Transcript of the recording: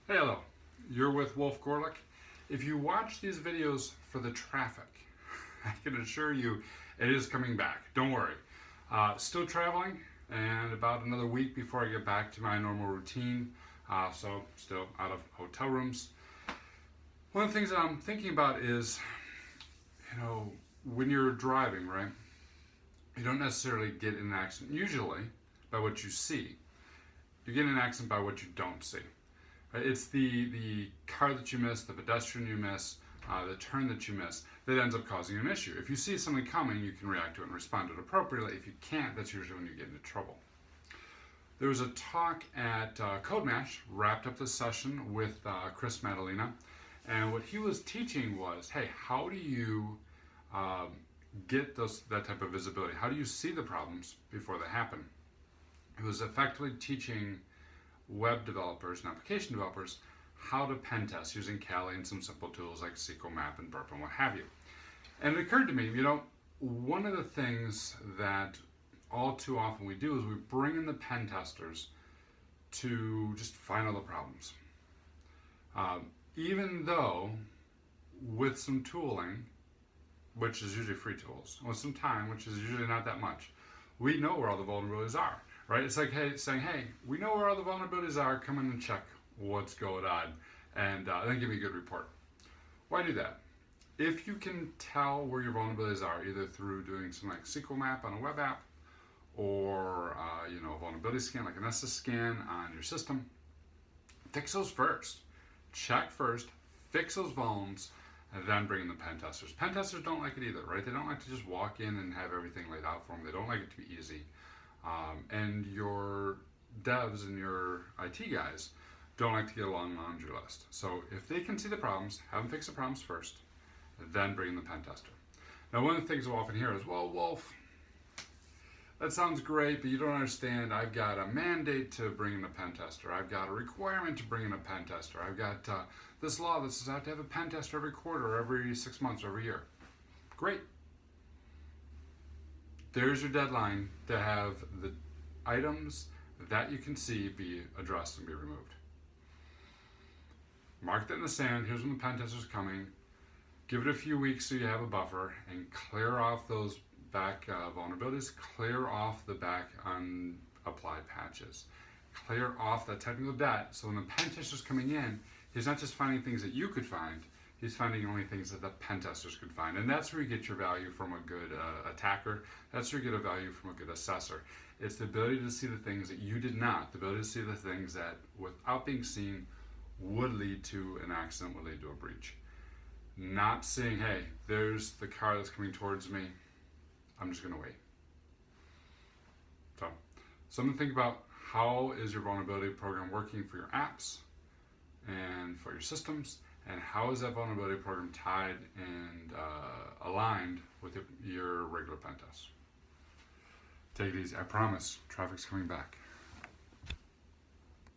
Hey, hello. You're with Wolf Gorlick. If you watch these videos for the traffic, I can assure you it is coming back. Don't worry. Still traveling, and about another week before I get back to my normal routine. So still out of hotel rooms. One of the things that I'm thinking about is, when you're driving, right? You don't necessarily get in an accident usually by what you see. You get in an accident by what you don't see. Right? It's the car that you miss, the pedestrian you miss, the turn that you miss that ends up causing an issue. If you see something coming, you can react to it and respond to it appropriately. If you can't, that's usually when you get into trouble. There was a talk at CodeMash, wrapped up this session with Chris Madalena, and what he was teaching was, hey, how do you get that type of visibility? How do you see the problems before they happen? He was effectively teaching web developers and application developers how to pen test using Kali and some simple tools like SQL Map and Burp and what have you. And it occurred to me, one of the things that all too often we do is we bring in the pen testers to just find all the problems. Even though with some tooling, which is usually free tools, with some time, which is usually not that much, we know where all the vulnerabilities are. Right? It's like saying, hey, we know where all the vulnerabilities are, come in and check what's going on, and then give me a good report. Why do that? If you can tell where your vulnerabilities are, either through doing something like SQL Map on a web app, or a vulnerability scan like an SS scan on your system, fix those first. Check first, fix those vulns, and then bring in the pen testers. Pen testers don't like it either, right? They don't like to just walk in and have everything laid out for them. They don't like it to be easy. And your devs and your IT guys don't like to get a long laundry list. So if they can see the problems, have them fix the problems first, then bring in the pen tester. Now, one of the things we'll often hear is, well, Wolf, that sounds great, but you don't understand. I've got a mandate to bring in a pen tester. I've got a requirement to bring in a pen tester. I've got this law that says I have to have a pen tester every quarter, or every 6 months, or every year. Great. There's your deadline to have the items that you can see be addressed and be removed. Mark that in the sand. Here's when the pen tester's coming. Give it a few weeks so you have a buffer, and clear off those back vulnerabilities. Clear off the back unapplied patches. Clear off that technical debt, so when the pen tester's coming in, he's not just finding things that you could find, he's finding only things that the pen testers could find. And that's where you get your value from a good attacker. That's where you get a value from a good assessor. It's the ability to see the things that you did not, the ability to see the things that, without being seen, would lead to an accident, would lead to a breach. Not saying, hey, there's the car that's coming towards me, I'm just going to wait. So, something to think about. How is your vulnerability program working for your apps and for your systems? And how is that vulnerability program tied and aligned with your regular pen tests? Take it easy. I promise, traffic's coming back.